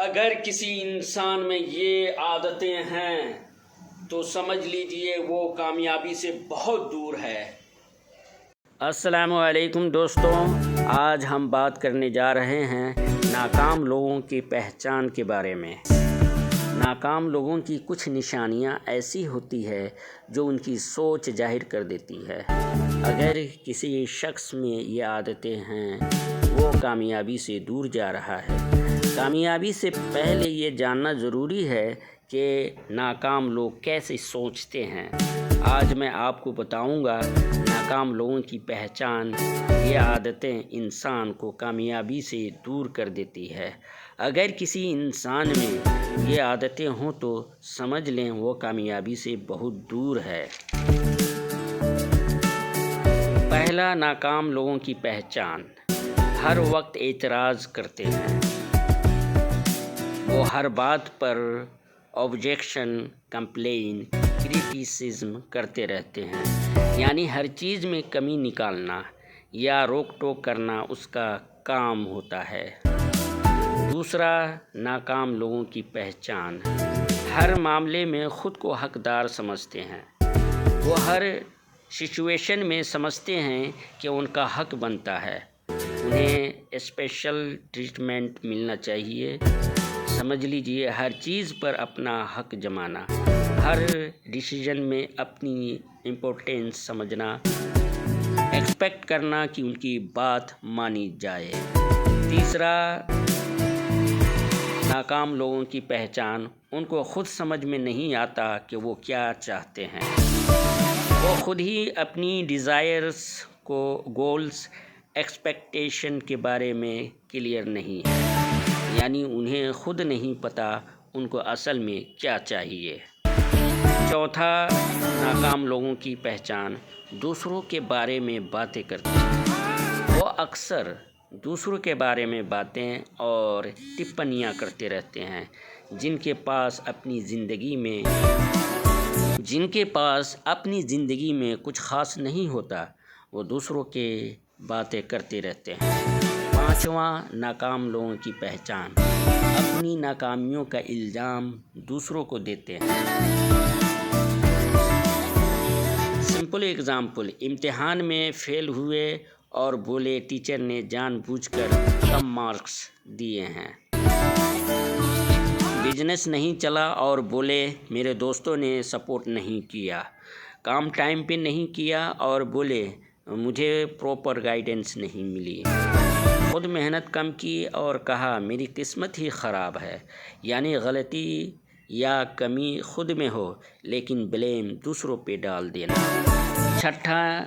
اگر کسی انسان میں یہ عادتیں ہیں تو سمجھ لیجئے وہ کامیابی سے بہت دور ہے۔ السلام علیکم دوستوں، آج ہم بات کرنے جا رہے ہیں ناکام لوگوں کی پہچان کے بارے میں۔ ناکام لوگوں کی کچھ نشانیاں ایسی ہوتی ہے جو ان کی سوچ ظاہر کر دیتی ہے۔ اگر کسی شخص میں یہ عادتیں ہیں وہ کامیابی سے دور جا رہا ہے۔ کامیابی سے پہلے یہ جاننا ضروری ہے کہ ناکام لوگ کیسے سوچتے ہیں۔ آج میں آپ کو بتاؤں گا ناکام لوگوں کی پہچان۔ یہ عادتیں انسان کو کامیابی سے دور کر دیتی ہے۔ اگر کسی انسان میں یہ عادتیں ہوں تو سمجھ لیں وہ کامیابی سے بہت دور ہے۔ پہلا، ناکام لوگوں کی پہچان۔ ہر وقت اعتراض کرتے ہیں۔ وہ ہر بات پر آبجیکشن، کمپلین، کریٹیسزم کرتے رہتے ہیں، یعنی ہر چیز میں کمی نکالنا یا روک ٹوک کرنا اس کا کام ہوتا ہے۔ دوسرا، ناکام لوگوں کی پہچان۔ ہر معاملے میں خود کو حقدار سمجھتے ہیں۔ وہ ہر سچویشن میں سمجھتے ہیں کہ ان کا حق بنتا ہے، انہیں اسپیشل ٹریٹمنٹ ملنا چاہیے۔ سمجھ لیجئے ہر چیز پر اپنا حق جمانا، ہر ڈیسیژن میں اپنی امپورٹینس سمجھنا، ایکسپیکٹ کرنا کہ ان کی بات مانی جائے۔ تیسرا، ناکام لوگوں کی پہچان۔ ان کو خود سمجھ میں نہیں آتا کہ وہ کیا چاہتے ہیں۔ وہ خود ہی اپنی ڈیزائرز کو، گولز، ایکسپیکٹیشن کے بارے میں کلیئر نہیں ہے، یعنی انہیں خود نہیں پتہ ان کو اصل میں کیا چاہیے۔ چوتھا، ناکام لوگوں کی پہچان۔ دوسروں کے بارے میں باتیں کرتے ہیں۔ وہ اکثر دوسروں کے بارے میں باتیں اور ٹپنیاں کرتے رہتے ہیں۔ جن کے پاس اپنی زندگی میں کچھ خاص نہیں ہوتا، وہ دوسروں کے باتیں کرتے رہتے ہیں۔ پانچواں، ناکام لوگوں کی پہچان۔ اپنی ناکامیوں کا الزام دوسروں کو دیتے ہیں۔ سمپل اگزامپل، امتحان میں فیل ہوئے اور بولے ٹیچر نے جان بوجھ کر کم مارکس دیے ہیں۔ بزنس نہیں چلا اور بولے میرے دوستوں نے سپورٹ نہیں کیا۔ کام ٹائم پہ نہیں کیا اور بولے مجھے پراپر گائیڈنس نہیں ملی۔ خود محنت کم کی اور کہا میری قسمت ہی خراب ہے، یعنی غلطی یا کمی خود میں ہو لیکن بلیم دوسروں پہ ڈال دینا۔ چھٹا،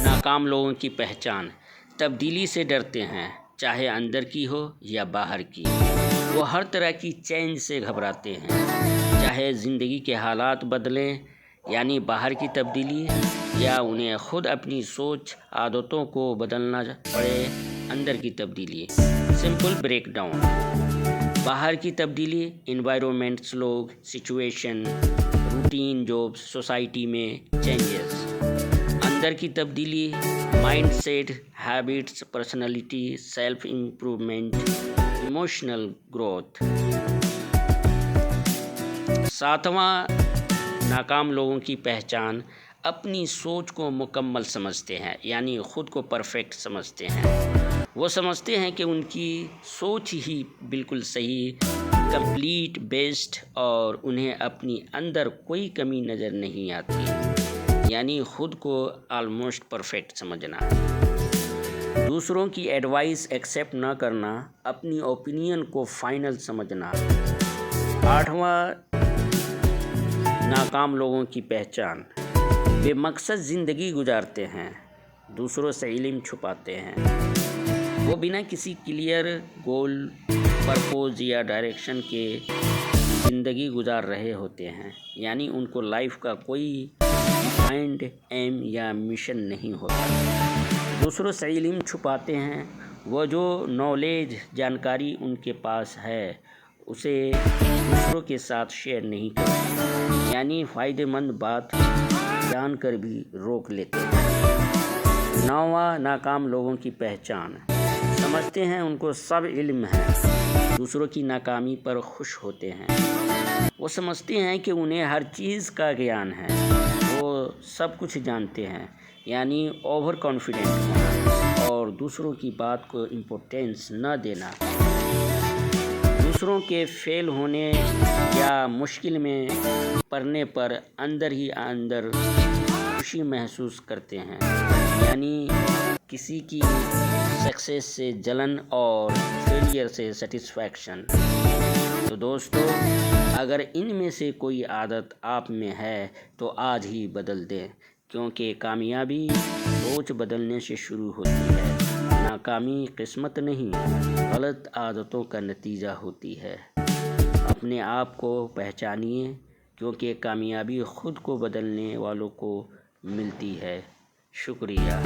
ناکام لوگوں کی پہچان۔ تبدیلی سے ڈرتے ہیں، چاہے اندر کی ہو یا باہر کی۔ وہ ہر طرح کی چینج سے گھبراتے ہیں، چاہے زندگی کے حالات بدلیں، یعنی باہر کی تبدیلی، یا انہیں خود اپنی سوچ عادتوں کو بدلنا پڑے، اندر کی تبدیلی۔ Simple break down. باہر کی تبدیلی، انوائرمنٹس، لوگ، سچویشن، روٹین، جابس، سوسائٹی میں چینجز۔ اندر کی تبدیلی، mindset, habits, personality, self improvement, emotional growth. ساتواں، ناکام لوگوں کی پہچان۔ اپنی سوچ کو مکمل سمجھتے ہیں، یعنی خود کو پرفیکٹ سمجھتے ہیں۔ وہ سمجھتے ہیں کہ ان کی سوچ ہی بالکل صحیح، کمپلیٹ، بیسٹ، اور انہیں اپنی اندر کوئی کمی نظر نہیں آتی، یعنی خود کو آلموسٹ پرفیکٹ سمجھنا۔ دوسروں کی ایڈوائس ایکسیپٹ نہ کرنا، اپنی اوپینین کو فائنل سمجھنا۔ آٹھواں، ناکام لوگوں کی پہچان۔ بے مقصد زندگی گزارتے ہیں، دوسروں سے علم چھپاتے ہیں۔ وہ بنا کسی کلیئر گول، پرپوز یا ڈائریکشن کے زندگی گزار رہے ہوتے ہیں، یعنی ان کو لائف کا کوئی ڈیفائنڈ ایم یا مشن نہیں ہوتا۔ دوسروں سے علم چھپاتے ہیں۔ وہ جو نالج، جانکاری ان کے پاس ہے اسے دوسروں کے ساتھ شیئر نہیں کرتے، یعنی فائدہ مند بات جان کر بھی روک لیتے ہیں۔ نوواں، ناکام لوگوں کی پہچان۔ سمجھتے ہیں ان کو سب علم ہے، دوسروں کی ناکامی پر خوش ہوتے ہیں۔ وہ سمجھتے ہیں کہ انہیں ہر چیز کا گیان ہے، وہ سب کچھ جانتے ہیں، یعنی اوور کانفیڈنٹ ہونا اور دوسروں کی بات کو امپورٹینس نہ دینا۔ دوسروں کے فیل ہونے یا مشکل میں پڑنے پر اندر ہی اندر خوشی محسوس کرتے ہیں، یعنی کسی کی سکسیس سے جلن اور فیلئر سے سیٹسفیکشن۔ تو دوستو، اگر ان میں سے کوئی عادت آپ میں ہے تو آج ہی بدل دیں، کیونکہ کامیابی سوچ بدلنے سے شروع ہوتی ہے۔ ناکامی قسمت نہیں، غلط عادتوں کا نتیجہ ہوتی ہے۔ اپنے آپ کو پہچانیے، کیونکہ کامیابی خود کو بدلنے والوں کو ملتی ہے۔ شکریہ۔